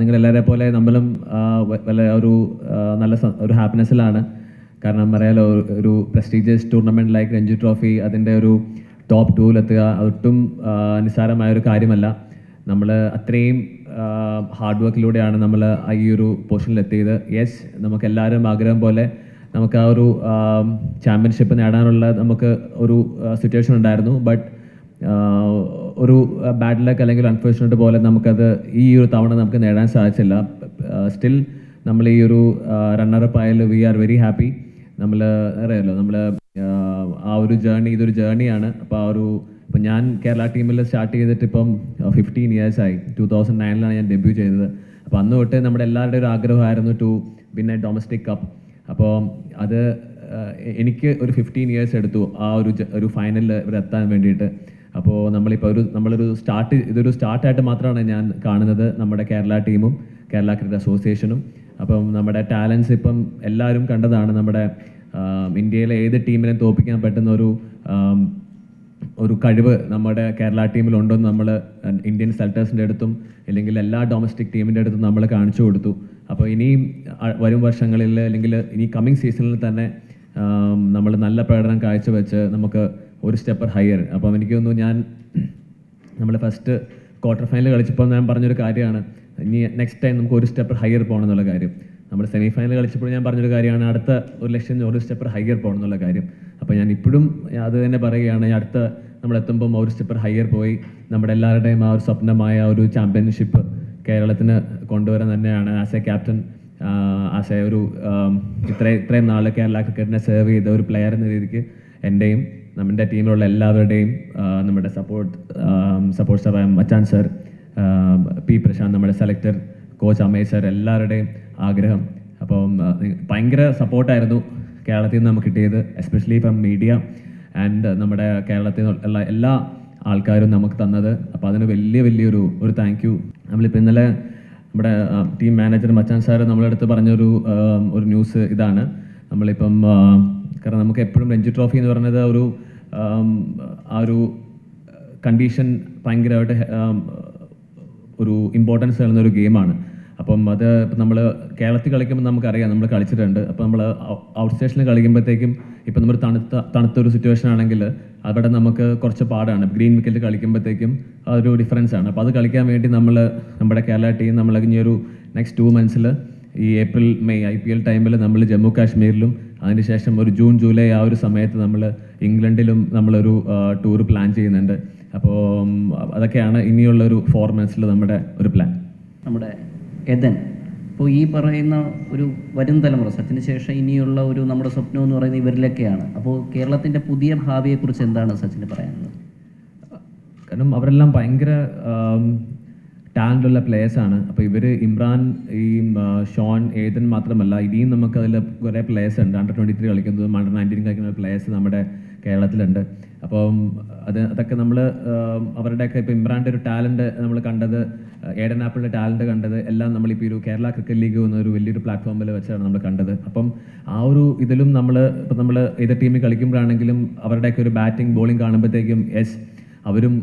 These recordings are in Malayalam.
നിങ്ങളെല്ലാവരെ പോലെ നമ്മളും വല്ല ഒരു ഹാപ്പിനെസ്സിലാണ്. കാരണം അറിയാലോ, ഒരു prestigious tournament like Ranji trophy അതിൻ്റെ ഒരു ടോപ്പ് 2-ലെത്തുക ഒട്ടും നിസ്സാരമായൊരു കാര്യമല്ല. നമ്മൾ അത്രയും ഹാർഡ് വർക്കിലൂടെയാണ് നമ്മൾ ഈ ഒരു പൊസിഷനിലെത്തിയത്. യെസ്, നമുക്കെല്ലാവരും ആഗ്രഹം പോലെ നമുക്ക് ആ ഒരു ചാമ്പ്യൻഷിപ്പ് നേടാനുള്ള നമുക്ക് ഒരു സിറ്റുവേഷൻ ഉണ്ടായിരുന്നു. ബട്ട് ഒരു ബാഡ് ലക്ക് അല്ലെങ്കിൽ അൺഫോർച്ചുനേറ്റ് പോലെ നമുക്കത് ഈ ഒരു തവണ നമുക്ക് നേടാൻ സാധിച്ചില്ല. സ്റ്റിൽ നമ്മൾ ഈ ഒരു റണ്ണറപ്പ് ആയാലും വി ആർ വെരി ഹാപ്പി. നമ്മൾ അറിയാമല്ലോ, നമ്മൾ ആ ഒരു ഇതൊരു ജേർണിയാണ്. അപ്പോൾ ഇപ്പം ഞാൻ കേരള ടീമിൽ സ്റ്റാർട്ട് ചെയ്തിട്ട് ഇപ്പം 15 years ആയി. 2009 ഞാൻ ഡെബ്യൂ ചെയ്തത്. അപ്പോൾ അന്ന് തൊട്ട് നമ്മുടെ എല്ലാവരുടെയും ഒരു ആഗ്രഹമായിരുന്നു to win a domestic cup. അപ്പോൾ അത് എനിക്ക് ഒരു 15 years എടുത്തു ആ ഒരു ഫൈനലിൽ ഇവിടെ എത്താൻ വേണ്ടിയിട്ട്. അപ്പോൾ ഇതൊരു സ്റ്റാർട്ടായിട്ട് മാത്രമാണ് ഞാൻ കാണുന്നത്, നമ്മുടെ കേരള ടീമും കേരള ക്രിക്കറ്റ് അസോസിയേഷനും. അപ്പം നമ്മുടെ ടാലൻസ് ഇപ്പം എല്ലാവരും കണ്ടതാണ്. നമ്മുടെ ഇന്ത്യയിലെ ഏത് ടീമിനെ തോൽപ്പിക്കാൻ പറ്റുന്ന ഒരു കഴിവ് നമ്മുടെ കേരള ടീമിലുണ്ടെന്ന് നമ്മൾ ഇന്ത്യൻ സെലക്ടേഴ്സിൻ്റെ അടുത്തും അല്ലെങ്കിൽ എല്ലാ ഡൊമസ്റ്റിക് ടീമിൻ്റെ അടുത്തും നമ്മൾ കാണിച്ചു കൊടുത്തു. അപ്പോൾ ഇനിയും വരും വർഷങ്ങളിൽ അല്ലെങ്കിൽ ഇനി കമ്മിങ് സീസണിൽ തന്നെ നമ്മൾ നല്ല പ്രകടനം കാഴ്ചവെച്ച് നമുക്ക് ഒരു സ്റ്റെപ്പ് ഹയർ. അപ്പം എനിക്ക് തോന്നുന്നു നമ്മൾ ഫസ്റ്റ് ക്വാർട്ടർ ഫൈനൽ കളിച്ചപ്പോൾ ഞാൻ പറഞ്ഞൊരു കാര്യമാണ്, ഇനി നെക്സ്റ്റ് ടൈം നമുക്ക് ഒരു സ്റ്റെപ്പ് ഹയർ പോകണം എന്നുള്ള കാര്യം. നമ്മൾ സെമി ഫൈനൽ കളിച്ചപ്പോൾ ഞാൻ പറഞ്ഞൊരു കാര്യമാണ്, അടുത്ത ഒരു സ്റ്റെപ്പ് ഹയർ പോകണം എന്നുള്ള കാര്യം. അപ്പോൾ ഞാൻ ഇപ്പോഴും അത് തന്നെ പറയുകയാണ്, അടുത്ത നമ്മളെത്തുമ്പം ഒരു സ്റ്റെപ്പ് ഹയർ പോയി നമ്മുടെ എല്ലാവരുടെയും ആ ഒരു സ്വപ്നമായ ഒരു ചാമ്പ്യൻഷിപ്പ് കേരളത്തിന് കൊണ്ടുവരാൻ തന്നെയാണ് as A captain, as A ഒരു ഇത്രയും നാൾ കേരള ക്രിക്കറ്റിനെ സെർവ് ചെയ്ത ഒരു പ്ലെയർ എന്ന രീതിക്ക് എൻ്റെയും നമ്മുടെ ടീമിലുള്ള എല്ലാവരുടെയും നമ്മുടെ സപ്പോർട്ട് സ്റ്റാഫ് മച്ചാൻ സർ, പി പ്രശാന്ത്, നമ്മുടെ സെലക്ടർ കോച്ച് അമേഷ് സർ, എല്ലാവരുടെയും ആഗ്രഹം. അപ്പം ഭയങ്കര സപ്പോർട്ടായിരുന്നു കേരളത്തിൽ നിന്ന് നമുക്ക് കിട്ടിയത്, എസ്പെഷ്യലി ഫ്രം മീഡിയ ആൻഡ് നമ്മുടെ കേരളത്തിൽ നിന്നുള്ള എല്ലാ ആൾക്കാരും നമുക്ക് തന്നത്. അപ്പോൾ അതിന് വലിയൊരു താങ്ക് യു. നമ്മളിപ്പോൾ ഇന്നലെ നമ്മുടെ ടീം മാനേജർ മച്ചാൻ സാർ നമ്മളെ അടുത്ത് പറഞ്ഞൊരു ന്യൂസ് ഇതാണ്. നമ്മളിപ്പം കാരണം നമുക്ക് എപ്പോഴും രഞ്ജി ട്രോഫി എന്ന് പറഞ്ഞത് ആ ഒരു കണ്ടീഷൻ ഭയങ്കരമായിട്ട് ഒരു ഇമ്പോർട്ടൻസ് നൽകുന്ന ഒരു ഗെയിമാണ്. അപ്പം അത് ഇപ്പം നമ്മൾ കേരളത്തിൽ കളിക്കുമ്പോൾ നമുക്കറിയാം, നമ്മൾ കളിച്ചിട്ടുണ്ട്. അപ്പോൾ നമ്മൾ ഔട്ട് സ്റ്റേഷനിൽ കളിക്കുമ്പോഴത്തേക്കും ഇപ്പം നമ്മൾ തണുത്തൊരു സിറ്റുവേഷൻ ആണെങ്കിൽ അവിടെ നമുക്ക് കുറച്ച് പാടാണ്. ഗ്രീൻ വിക്കറ്റ് കളിക്കുമ്പോഴത്തേക്കും അതൊരു ഡിഫറൻസ് ആണ്. അപ്പോൾ അത് കളിക്കാൻ വേണ്ടി നമ്മുടെ കേരള ടീം നമ്മൾ ഇനി ഒരു നെക്സ്റ്റ് 2 months ഈ ഏപ്രിൽ മെയ് IPL ടൈമിൽ നമ്മൾ ജമ്മു കാശ്മീരിലും അതിനുശേഷം ഒരു ജൂൺ ജൂലൈ ആ ഒരു സമയത്ത് നമ്മൾ ഇംഗ്ലണ്ടിലും നമ്മളൊരു ടൂർ പ്ലാൻ ചെയ്യുന്നുണ്ട്. അപ്പോൾ അതൊക്കെയാണ് ഇനിയുള്ളൊരു 4 months നമ്മുടെ ഒരു പ്ലാൻ. നമ്മുടെ എദൻ, ഇപ്പോൾ ഈ പറയുന്ന ഒരു വരും തലമുറ സച്ചിന് ശേഷം ഇനിയുള്ള നമ്മുടെ സ്വപ്നം എന്ന് പറയുന്നത് ഇവരിലൊക്കെയാണ്. അപ്പോൾ കേരളത്തിൻ്റെ പുതിയ ഭാവിയെക്കുറിച്ച് എന്താണ് സച്ചിന് പറയാനുള്ളത്? കാരണം അവരെല്ലാം ഭയങ്കര ടാലൻ്റുള്ള പ്ലേയേഴ്സാണ്. അപ്പോൾ ഇവർ ഇമ്രാൻ, ഈ ഷോൺ, ഏദൻ മാത്രമല്ല, ഇനിയും നമുക്കതിൽ കുറേ പ്ലേയേഴ്സ് ഉണ്ട്. Under 23 കളിക്കുന്നതും Under 19 കളിക്കുന്ന പ്ലേയേഴ്സ് നമ്മുടെ കേരളത്തിലുണ്ട്. അപ്പം അതൊക്കെ നമ്മൾ അവരുടെയൊക്കെ ഇപ്പോൾ ഇമ്രാൻ്റെ ഒരു ടാലൻറ്റ് നമ്മൾ കണ്ടത്, ഏഡൻ ആപ്പിളിൻ്റെ ടാലൻറ്റ് കണ്ടത് എല്ലാം നമ്മളിപ്പോൾ ഒരു കേരള ക്രിക്കറ്റ് ലീഗ് എന്നൊരു വലിയൊരു പ്ലാറ്റ്ഫോമിൽ വെച്ചാണ് നമ്മൾ കണ്ടത്. അപ്പം ആ ഒരു ഇതിലും നമ്മൾ ഏത് ടീമിൽ കളിക്കുമ്പോഴാണെങ്കിലും അവരുടെയൊക്കെ ഒരു ബാറ്റിംഗ് ബോളിംഗ് കാണുമ്പോഴത്തേക്കും അവരും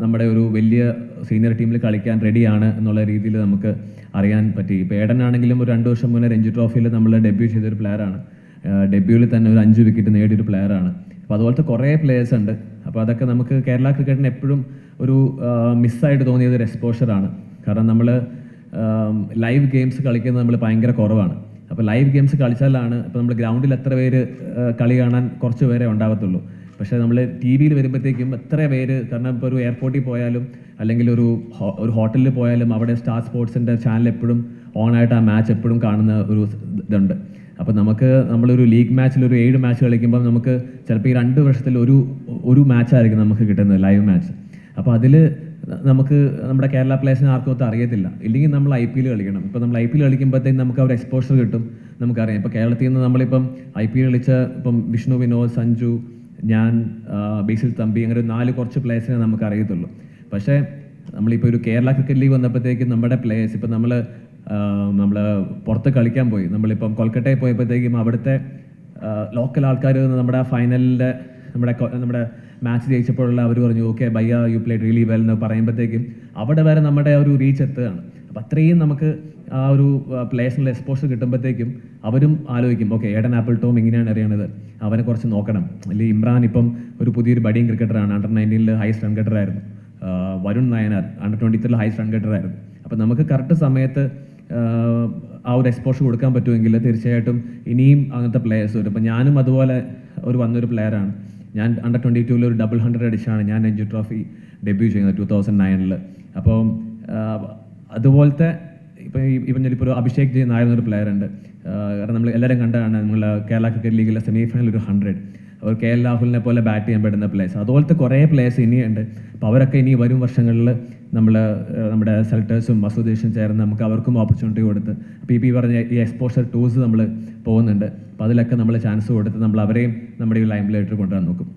നമ്മുടെ ഒരു വലിയ സീനിയർ ടീമിൽ കളിക്കാൻ റെഡിയാണ് എന്നുള്ള രീതിയിൽ നമുക്ക് അറിയാൻ പറ്റി. ഇപ്പോൾ ഏഡനാണെങ്കിലും ഒരു 2 വർഷം മുന്നേ രഞ്ജി ട്രോഫിയിൽ നമ്മൾ ഡെബ്യൂ ചെയ്തൊരു പ്ലെയറാണ്. ഡെബ്യൂവിൽ തന്നെ ഒരു 5 വിക്കറ്റ് നേടിയൊരു പ്ലെയറാണ്. അപ്പോൾ അതുപോലത്തെ കുറേ പ്ലേയേഴ്സ് ഉണ്ട്. അപ്പോൾ അതൊക്കെ നമുക്ക് കേരള ക്രിക്കറ്റിന് എപ്പോഴും ഒരു മിസ്സായിട്ട് തോന്നിയത് ഒരു എക്സ്പോഷറാണ്. കാരണം നമ്മൾ ലൈവ് ഗെയിംസ് കളിക്കുന്നത് നമ്മൾ ഭയങ്കര കുറവാണ്. അപ്പോൾ ലൈവ് ഗെയിംസ് കളിച്ചാലാണ് ഇപ്പോൾ നമ്മൾ ഗ്രൗണ്ടിൽ എത്ര പേര് കളി കാണാൻ കുറച്ച് പേരെ ഉണ്ടാകത്തുള്ളൂ. പക്ഷേ നമ്മൾ TV വരുമ്പോഴത്തേക്കും എത്ര പേര്, കാരണം ഇപ്പോൾ ഒരു എയർപോർട്ടിൽ പോയാലും അല്ലെങ്കിൽ ഒരു ഹോട്ടലിൽ പോയാലും അവിടെ സ്റ്റാർ സ്പോർട്സിൻ്റെ ചാനൽ എപ്പോഴും ഓണായിട്ട് ആ മാച്ച് എപ്പോഴും കാണുന്ന ഒരു ഇതുണ്ട്. അപ്പോൾ നമ്മളൊരു ലീഗ് മാച്ചിൽ ഒരു 7 മാച്ച് കളിക്കുമ്പോൾ നമുക്ക് ചിലപ്പോൾ ഈ 2 വർഷത്തിൽ ഒരു മാച്ചായിരിക്കും നമുക്ക് കിട്ടുന്നത്, ലൈവ് മാച്ച്. അപ്പോൾ അതിൽ നമുക്ക് നമ്മുടെ കേരള പ്ലേയേഴ്സിനെ ആർക്കും ഒത്തും അറിയത്തില്ല. ഇല്ലെങ്കിൽ നമ്മൾ IPL കളിക്കണം. ഇപ്പോൾ നമ്മൾ IPL കളിക്കുമ്പോഴത്തേക്കും നമുക്ക് ഒരു എക്സ്പോഷർ കിട്ടും, നമുക്കറിയാം. ഇപ്പോൾ കേരളത്തിൽ നിന്ന് നമ്മളിപ്പം IPL കളിച്ച ഇപ്പം വിഷ്ണു വിനോദ്, സഞ്ജു, ഞാൻ, ബേസിൽ തമ്പി, അങ്ങനെ 4 കുറച്ച് പ്ലേയേഴ്സിനെ നമുക്ക് അറിയത്തുള്ളൂ. പക്ഷേ നമ്മളിപ്പോൾ ഒരു കേരള ക്രിക്കറ്റ് ലീഗ് വന്നപ്പോഴത്തേക്കും നമ്മുടെ പ്ലേയേഴ്സ് ഇപ്പം നമ്മൾ പുറത്ത് കളിക്കാൻ പോയി. നമ്മളിപ്പം കൊൽക്കട്ടയിൽ പോയപ്പോഴത്തേക്കും അവിടുത്തെ ലോക്കൽ ആൾക്കാർ നമ്മുടെ ഫൈനലിൻ്റെ നമ്മുടെ മാച്ച് ജയിച്ചപ്പോഴുള്ള അവർ പറഞ്ഞു, ഓക്കെ ബയ്യ യു പ്ലേഡ് റിയലി വെൽ എന്ന് പറയുമ്പോഴത്തേക്കും അവിടെ വരെ നമ്മുടെ ഒരു റീച്ച് എത്തുകയാണ്. അപ്പം അത്രയും നമുക്ക് ആ ഒരു പ്ലേയേഴ്സിനുള്ള എക്സ്പോഷർ കിട്ടുമ്പോഴത്തേക്കും അവരും ആലോചിക്കും, ഓക്കെ ഏഡൻ ആപ്പിൾ ടോം ഇങ്ങനെയാണ് അറിയണത്, അവനെ കുറച്ച് നോക്കണം. അല്ലെങ്കിൽ ഇമ്രാൻ ഇപ്പം ഒരു പുതിയൊരു ബഡിങ് ക്രിക്കറ്ററാണ്, അണ്ടർ 19 ഹൈസ്റ്റ് റൺ ഗെറ്ററായിരുന്നു. Varun Nayanar under 23 highest run ഗെറ്ററായിരുന്നു. അപ്പം നമുക്ക് കറക്റ്റ് സമയത്ത് ആ ഒരു എക്സ്പോഷർ കൊടുക്കാൻ പറ്റുമെങ്കിൽ തീർച്ചയായിട്ടും ഇനിയും അങ്ങനത്തെ പ്ലേയേഴ്സ് വരും. അപ്പം ഞാനും അതുപോലെ വന്നൊരു പ്ലെയറാണ്. ഞാൻ അണ്ടർ 22 ഒരു 100 അടിച്ചാണ് ഞാൻ രഞ്ജി ട്രോഫി ഡെബ്യൂ ചെയ്യുന്നത് 2009. അപ്പോൾ അതുപോലത്തെ ഇപ്പം ഞാനിപ്പോൾ ഒരു അഭിഷേക് ജയ് നായർ എന്നൊരു പ്ലെയർ ഉണ്ട്. കാരണം നമ്മൾ എല്ലാവരും കണ്ടാണ് നമ്മൾ കേരള ക്രിക്കറ്റ് ലീഗിലെ സെമിഫൈനൽ ഒരു 100, അവർ കെ എൽ രാഹുലിനെ പോലെ ബാറ്റ് ചെയ്യാൻ പറ്റുന്ന പ്ലേയേഴ്സ്, അതുപോലത്തെ കുറേ പ്ലേയേഴ്സ് ഇനിയുണ്ട്. അപ്പോൾ അവരൊക്കെ ഇനി വരും വർഷങ്ങളിൽ നമ്മുടെ സെലക്ടേഴ്സും അസോസിയേഷൻ ചേർന്ന് നമുക്ക് അവർക്കും ഓപ്പർച്യൂണിറ്റി കൊടുത്ത് അപ്പോൾ ഈ പറഞ്ഞ ഈ എക്സ്പോഷർ ടൂർസ് നമ്മൾ പോകുന്നുണ്ട്. അപ്പോൾ അതിലൊക്കെ നമ്മൾ ചാൻസ് കൊടുത്ത് നമ്മൾ അവരെയും നമ്മുടെ ഈ ലൈം ലൈറ്റിൽ കൊണ്ടുവരാൻ നോക്കും.